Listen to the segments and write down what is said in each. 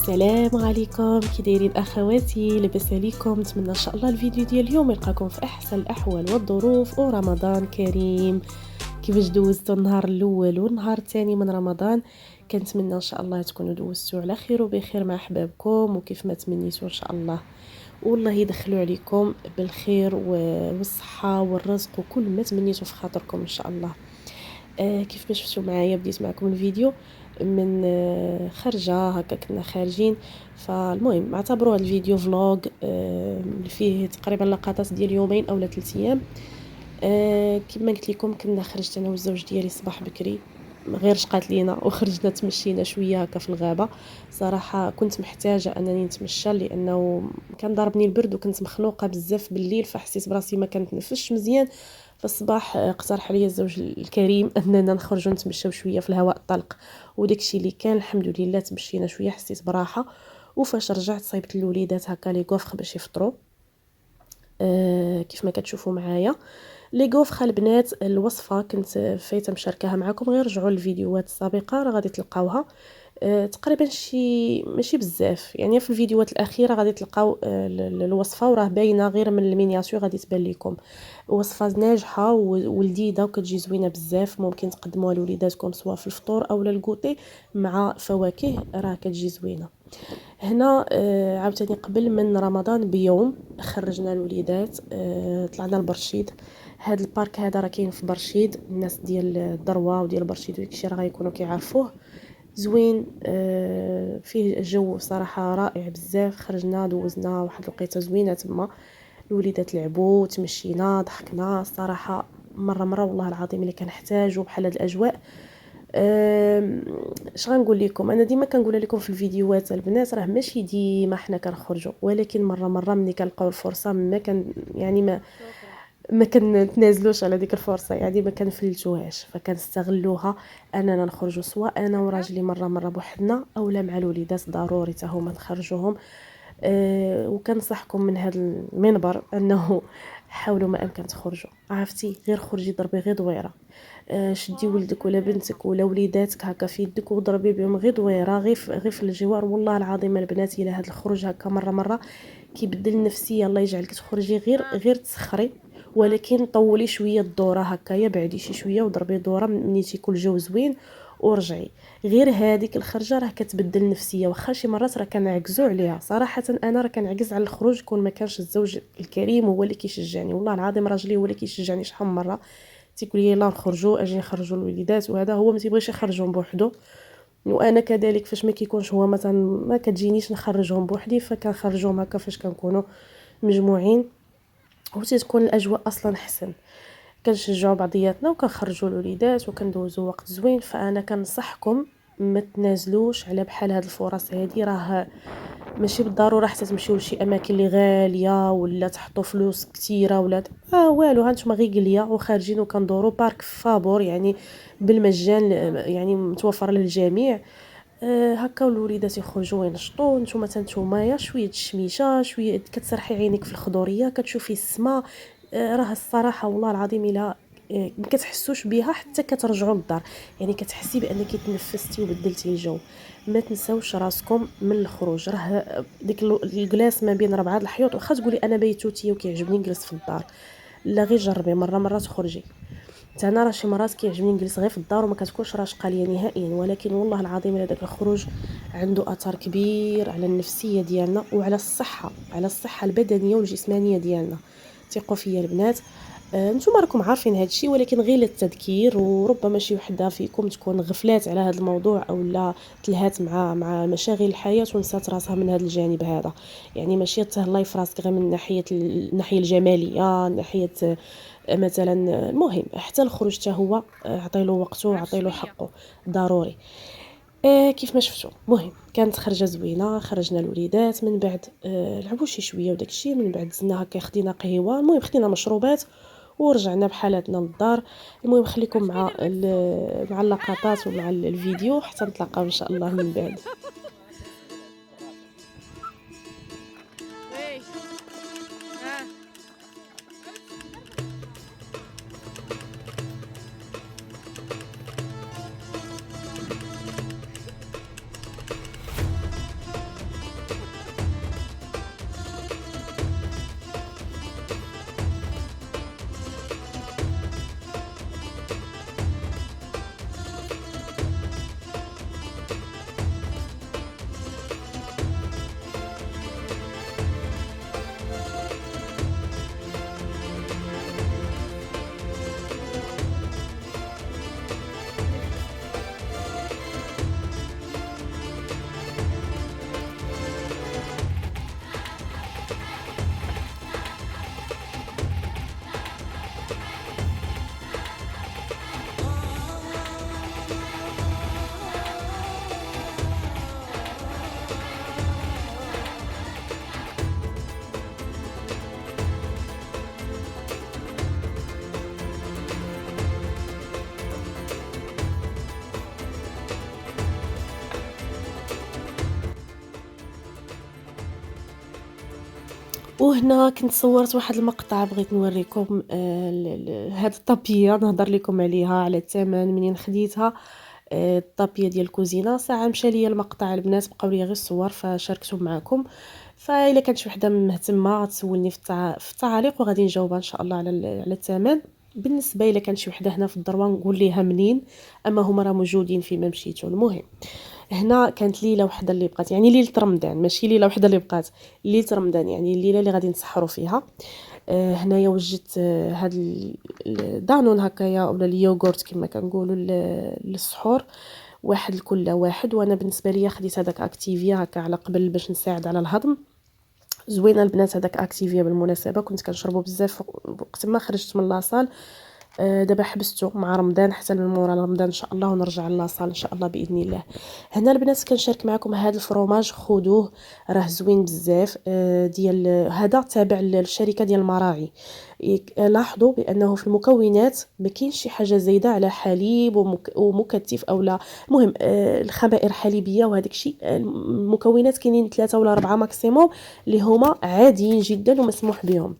السلام عليكم، كي دايرين اخواتي؟ لاباس عليكم؟ نتمنى ان شاء الله الفيديو ديال اليوم يلقاكم في احسن الاحوال والظروف، ورمضان كريم. كيفاش دوزتوا النهار الاول والنهار الثاني من رمضان؟ كنتمنى ان شاء الله تكونوا دوزتوا على خير وبخير مع احبابكم وكيف ما تمنيتوا ان شاء الله، والله يدخلوا عليكم بالخير والصحه والرزق وكل ما تمنيتوا في خاطركم ان شاء الله. كيف ما شفتوا معايا بديت معكم الفيديو من خارجه هكا، كنا خارجين. فالمهم اعتبروا هذا الفيديو فلوغ اللي فيه تقريبا لقطات ديال يومين او 3 ايام. كما قلت لكم كنا خرجت انا والزوج ديالي الصباح بكري، غير شقات لينا وخرجنا تمشينا شويه هكا في الغابه. صراحه كنت محتاجه انني نتمشى لانه كان ضربني البرد وكنت مخنوقه بزاف بالليل، فحسيت براسي ما كنتنفسش مزيان. فالصباح اقترح عليا الزوج الكريم اننا نخرجوا نتمشاو شويه في الهواء الطلق، وداكشي اللي كان الحمد لله تمشينا شويه، حسيت براحه. وفاش رجعت صايبت الوليدات هكا لي كوفخ باش يفطروا. كيف ما كتشوفوا معايا لي كوفخ البنات، الوصفه كنت فايته مشاركاها معكم، غير رجعوا للفيديوهات السابقه راه غادي تلقاوها. تقريبا شي ماشي بزاف، يعني في الفيديوهات الاخيره غادي تلقاو الوصفه وراه باينه غير من المينياتور غادي تبان لكم. وصفه ناجحه ولذيذه وكتجي زوينه بزاف، ممكن تقدموها لوليداتكم سواء في الفطور او الكوتي مع فواكه، راه كتجي زوينه. هنا عاوتاني قبل من رمضان بيوم خرجنا الوليدات، طلعنا لبرشيد. هذا البارك هذا راه كاين في برشيد، الناس ديال الدروه وديال برشيد وداكشي راه غيكونوا كيعرفوه. زوين، فيه جو صراحه رائع بزاف. خرجنا دوزنا واحد الوقيته زوينه تما، الوليدات لعبوا تمشينا ضحكنا صراحه. مره والله العظيم اللي كنحتاجوا بحال هاد الاجواء. اش غنقول لكم، انا ديما كنقول لكم في الفيديوهات البنات راه ماشي ديما حنا كنخرجوا، ولكن مره ملي كنلقاو الفرصه ما كان يعني ما كنتنازلوش على ديك الفرصه، يعني ما كنفلتوهاش، فكنستغلوها اننا نخرجوا سواء انا وراجلي مره بوحدنا اولا مع الوليدات ضروري حتى هما نخرجوهم. وكنصحكم من هذا المنبر انه حاولوا ما امكن تخرجوا، عرفتي، غير خرجي ضربي غير دويره. شدي ولدك ولا بنتك ولا وليداتك هكا في يدك وضربي بهم غير دويره، غير في الجوار. والله العظيم البنات الى هذا الخروج هكا مره كيبدل النفسيه. الله يجعلك تخرجي غير تسخري، ولكن طولي شويه الدوره هكايا، بعدي شي شويه وضربي دوره ملي تيكون الجو زوين ورجعي. غير هذيك الخرجه راه كتبدل النفسيه. واخا شي مرات راه كنعكزوا عليها صراحه، انا راه كنعكز على الخروج كون ما كانش الزوج الكريم هو اللي كيشجعني. والله العظيم راجلي هو اللي كيشجعني شحال من مره، تيقول لي يلا نخرجوا اجي نخرجوا الوليدات، وهذا هو ما تيبغيش يخرجهم بوحدو. وانا كذلك فاش ما كيكونش هو مثلا ما كتجينيش نخرجهم بوحدي، فكنخرجهم هكا فاش كنكونوا مجموعين وتتكون الاجواء اصلا حسن. كنشجعوا بعضياتنا وكنخرجوا الوليدات وكندوزوا وقت زوين. فانا كنصحكم ما تنازلوش على بحال هاد الفرص هادي، راه ماشي بالضروره حتى تمشيو لشي اماكن اللي غاليه ولا تحطوا فلوس كثيره ولا والو. هانتوما غير قليه وخارجين وكندوروا بارك فابور، يعني بالمجان، يعني متوفر للجميع. هكا والوليدات يخرجوا وينشطوا، نتوما يا شويه الشميشه شويه كتسرحي عينيك في الخضوريه كتشوفي السماء. راه الصراحه والله العظيم الا ما كتحسوش بها حتى كترجعوا للدار، يعني كتحسي بانك تنفستي وبدلتي الجو. ما تنساوش راسكم من الخروج، راه ديك الجلاس ما بين 4 الحيوط. واخا تقولي انا بيتوتيه وكيعجبني نجلس في الدار، لا غير جربي مره تخرجي. حتى انا راه شي مرات كيعجبني نجلس غير في الدار وما كتكونش راشقه ليا نهائيا، ولكن والله العظيم الا داك الخروج عنده اثر كبير على النفسيه ديالنا وعلى الصحه، على الصحه البدنيه والجسمانيه ديالنا. ثقوا فيا البنات. نتوما راكم عارفين هذا الشيء، ولكن غير للتذكير، وربما شي وحده فيكم تكون غفلات على هذا الموضوع او لا تلهات مع مشاغل الحياه ونسات راسها من هذا الجانب هذا. يعني ماشي تهلاي في راسك غير من ناحيه الناحيه الجماليه، ناحيه مثلا. المهم حتى الخروج حتى هو عطيله وقته وعطيله حقه ضروري. كيف ما شفتوا مهم كانت خرجه زوينه. خرجنا الوليدات من بعد لعبوا شي شويه وداك الشيء، من بعد زدنا هكا خدينا قهوه، المهم خدينا مشروبات ورجعنا بحالاتنا للدار. المهم خليكم مع اللقطات ومع الفيديو حتى نتلاقاو ان شاء الله من بعد. وهنا كنت صورت واحد المقطع بغيت نوريكم هاد الطابيه نهضر لكم عليها على الثمن منين خديتها. الطابيه ديال الكوزينه ساعه مشى ليا المقطع البنات بقاو لي غير الصور فشاركتهم معكم. فاذا كانت شي وحده مهتمه تسولني في التعاليق وغادي نجاوبها ان شاء الله على الثمن. بالنسبه الا كان شي وحده هنا في الدروه نقول ليها منين، اما هما راه موجودين فيما مشيتو. المهم هنا كانت ليله وحده اللي بقات، يعني ليله رمضان ماشي ليله وحده اللي بقات، ليله رمضان يعني الليله اللي غادي نسحروا فيها. هنايا وجدت هاد الدانون هكايا ولا اليوغورت كما كنقولوا للسحور، واحد لكل واحد. وانا بالنسبه ليا خديت هذاك اكتيفيا هكا على قبل باش نساعد على الهضم. زوينه البنات هذاك اكتيفيا بالمناسبه، كنت كنشربو بزاف وقت ما خرجت من لاصال. دابا حبستو مع رمضان حتى من مورا رمضان ان شاء الله ونرجع لاصال ان شاء الله باذن الله. هنا البنات كنشارك معكم هذا الفرomاج، خذوه راه زوين بزاف. ديال هذا تابع للشركه ديال المراعي. لاحظوا بانه في المكونات ما كاينش شي حاجه زايده على حليب ومكتف او لا. المهم الخمائر حليبيه وهذاك الشيء. المكونات كاينين 3 ولا 4 ماكسيموم اللي هما عاديين جدا ومسموح بهم.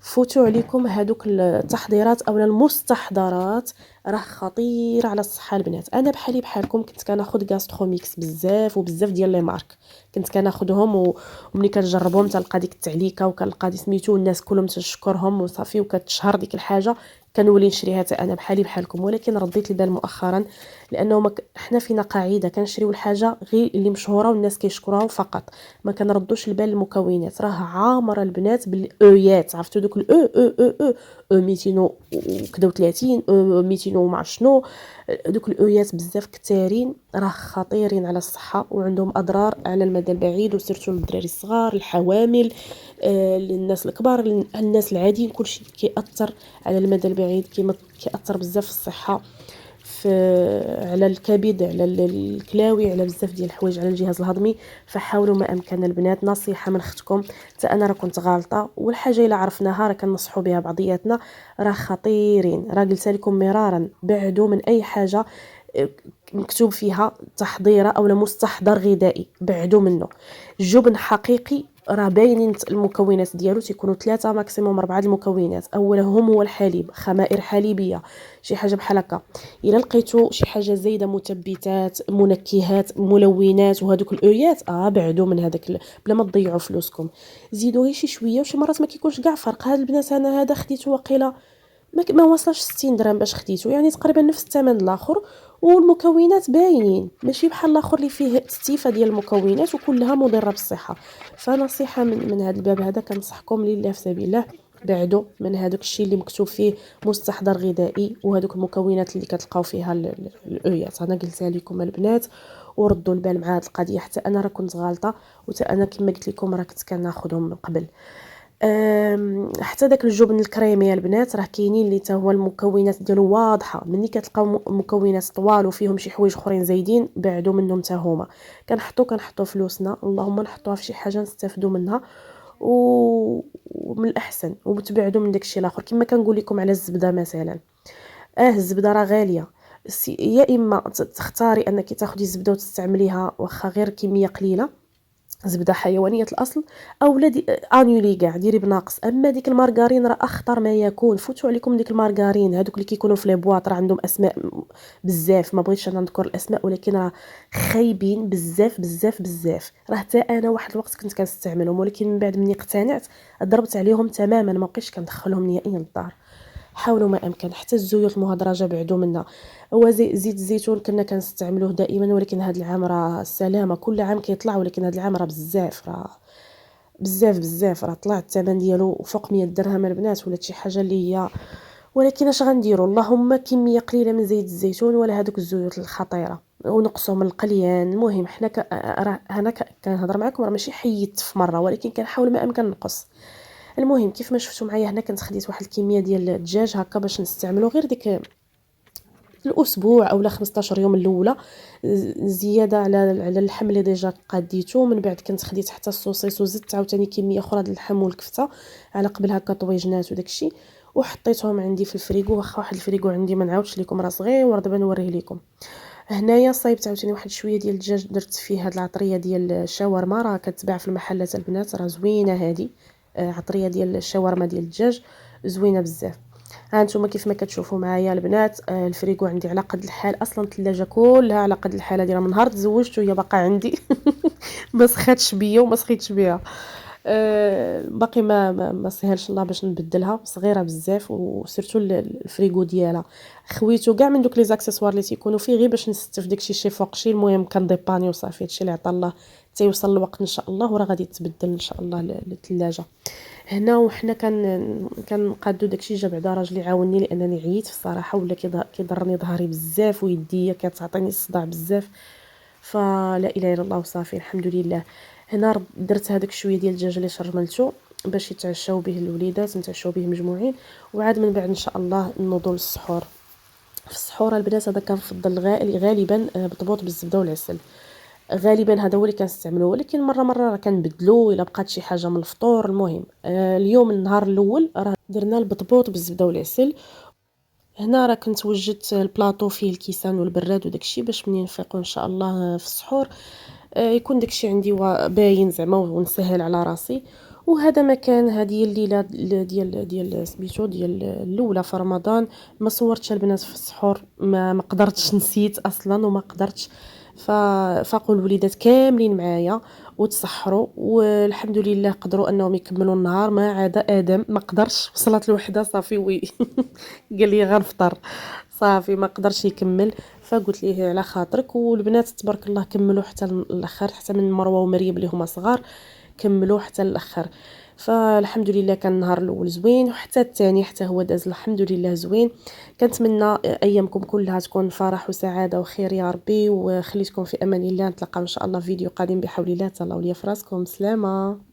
فوتوا عليكم هادوك التحضيرات او المستحضرات، راه خطير على الصحه البنات. انا بحالي بحالكم كنت كناخذ غاستروميكس بزاف وبزاف ديال لي مارك، كنت كناخذهم وملي كنجربهم تلقى ديك التعليكه وكنلقى سميتو الناس كلهم تشكرهم وصافي وكتشهر ديك الحاجه، كنولي نشريها حتى انا بحالي بحالكم. ولكن رديت البال مؤخرا لانه حنا فينا قاعده كنشريو الحاجه غير اللي مشهوره والناس كيشكروها فقط، ما كنردوش البال المكونات. راه عامره البنات بالاويات، عرفتوا دوك الاو او او او او 230 او 200 وما عرف شنو. دوك الاويات بزاف كثارين، راه خطيرين على الصحه وعندهم اضرار على المدى البعيد، وسيرتو للدراري الصغار، الحوامل، للناس الكبار، الناس العاديين، كلشي كيأثر على المدى البعيد. كيأثر بزاف في الصحه، على الكبد، على الكلاوي، على بزاف ديال الحوايج، على الجهاز الهضمي. فحاولوا ما امكن البنات، نصيحه من اختكم، حتى انا راه كنت غالطه، والحاجه الا عرفناها راه كنصحوا بها بعضياتنا، راه خطيرين. راه قلت لكم مرارا، بعدوا من اي حاجه مكتوب فيها تحضيره او مستحضر غذائي، بعدوا منه. الجبن حقيقي راه باينين المكونات ديالو، تيكونوا 3 ماكسيموم 4 المكونات. اولهم هو الحليب، خمائر حليبيه، شي حاجه بحال هكا. الا لقيتو شي حاجه زايده، مثبتات، منكهات، ملونات وهذوك الاويات، بعدوا من هذاك بلا ما تضيعوا فلوسكم. زيدوا غير شي شويه، وشي مرات ما كيكونش كاع فرق. هاد البنات انا هذا خديته وقيله ما وصلش 60 درهم باش خديته، يعني تقريبا نفس الثمن الاخر، والمكونات باينين ماشي بحال الاخر اللي فيه استيفه ديال المكونات وكلها مضره بالصحه. فنصيحه من هذا الباب هذا كنصحكم لله في سبيل الله، بعدوا من هذاك الشيء اللي مكتوب فيه مستحضر غذائي وهذوك المكونات اللي كتلقاو فيها الاويات. انا قلتها لكم البنات، وردوا البال مع هذه القضيه، حتى انا راه كنت غالطه، وحتى انا كما قلت لكم راه كنت كناخذهم من قبل. حتى داك الجبن الكريمي البنات راه كاينين اللي حتى هو المكونات ديالو واضحه، ملي كتلقاو مكونات طوال وفيهم شي حوايج اخرين زايدين بعدوا منهم حتى هما. كنحطوا فلوسنا، اللهم نحطوها في شي حاجه نستافدوا منها ومن الاحسن، وتبعدوا من داكشي الاخر. كما كنقول لكم على الزبده مثلا، الزبده راه غاليه، يا اما تختاري انك تاخدي الزبده وتستعمليها واخا غير كميه قليله، زبده حيوانيه الاصل، او لا انولي كاع ديري بناقص. اما ديك المارغرين راه اخطر ما يكون. فوتوا عليكم ديك المارغرين هذوك اللي كيكونوا في لي بواط، راه عندهم اسماء بزاف، ما بغيتش انا نذكر الاسماء، ولكن راه خايبين بزاف بزاف بزاف. راه حتى انا واحد الوقت كنت كنستعملهم، ولكن من بعد مني اقتنعت ضربت عليهم تماما، ما بقيتش كندخلهم نهائيا للدار. حاولوا ما امكن. حتى الزيوت المهدرجه بعدوا منها. هو زيت الزيتون كنا كنستعملوه دائما، ولكن هذا العام راه السلامه، كل عام كيطلع، ولكن هذا العام راه بزاف، راه بزاف بزاف، راه طلع الثمن ديالو فوق 100 درهم البنات، ولا شي حاجه اللي هي. ولكن اش غنديروا، اللهم كميه قليله من زيت الزيتون ولا هذوك الزيوت الخطيره، ونقصوا من القليان. المهم حنا راه انا كنهضر معكم راه ماشي حيدت في مره، ولكن كنحاول ما امكن نقص. المهم كيف ما شفتوا معايا هنا كنت خديت واحد الكميه ديال الدجاج هكا باش نستعملوا غير ديك الاسبوع اولا 15 يوم الاولى، زياده على اللحم اللي ديجا قاديته. من بعد كنت خديت حتى السوسيس، وزدت عاوتاني كميه اخرى ديال اللحم والكفته على قبل هكا طويجنات وداكشي، وحطيتهم عندي في الفريغو. واخا واحد الفريغو عندي ما نعاودش لكم راه صغير، دابا نوريه لكم. هنايا صايبت عاوتاني واحد شويه ديال الدجاج، درت فيه هاد العطريه ديال الشاورما، راه كتباع في المحلات البنات، راه زوينه هادي، عطريه ديال الشاورما ديال الدجاج زوينه بزاف. ها نتوما كيف ما كتشوفوا معايا البنات، الفريكو عندي على قد الحال، اصلا الثلاجه كلها على قد الحال ديالها من نهار تزوجت وهي باقا عندي ما سخاتش بيا وما سخيتش بها. باقي ما سهلش الله باش نبدلها، صغيره بزاف وسيرتو الفريغو ديالها خويتو كاع من دوك لي زاكسيسوار اللي تيكونوا فيه غير باش نستف داكشي شي فوق شي. المهم كنديباني وصافي، هادشي اللي عطا الله تيوصل الوقت ان شاء الله وراه غادي تبدل ان شاء الله للثلاجه هنا. وحنا كنقادو داكشي. جا بعدا راجلي عاوني لانني عييت في الصراحه، ولا كيضرني ظهري بزاف ويديا كتعطيني الصداع بزاف، فلا اله الا الله وصافي الحمد لله. هنا درت هذاك شويه ديال الدجاج اللي شرملته باش يتعشاو به الوليدات، نتعشاو به مجموعين، وعاد من بعد ان شاء الله نوضوا للسحور. في السحور البنات هذا كنفضل غالبا بطبوط بالزبده والعسل، غالبا هذا هو اللي كنستعملو، ولكن مره راه كنبدلو الا بقات شي حاجه من الفطور. المهم اليوم النهار الاول راه درنا البطبوط بالزبده والعسل. هنا راه كنت وجدت البلاطو فيه الكيسان والبراد وداكشي باش منين نفيقوا ان شاء الله في السحور يكون داكشي عندي باين زعما ونسهل على راسي. وهذا مكان هذه الليله ديال سميتو ديال الاولى في رمضان. ما صورتش البنات في السحور، ما قدرتش، نسيت اصلا وما قدرتش. ففاقوا الوليدات كاملين معايا وتسحروا والحمد لله، قدروا انهم يكملوا النهار. ما عدا ادم ما قدرش، وصلت الوحده صافي قال لي غنفطر صافي ما قدرش يكمل. فقلت ليه على خاطرك. والبنات تبارك الله كملوا حتى الاخر، حتى من مروه ومريم اللي هما صغار كملوا حتى الاخر. فالحمد لله كان النهار الاول زوين، وحتى الثاني حتى هو داز الحمد لله زوين. كنتمنى ايامكم كلها تكون فرح وسعاده وخير يا ربي، وخليتكم في امان الله. نتلاقاو ان شاء الله في فيديو قادم بحول الله. تهلاو ليا فراسكم، سلامه.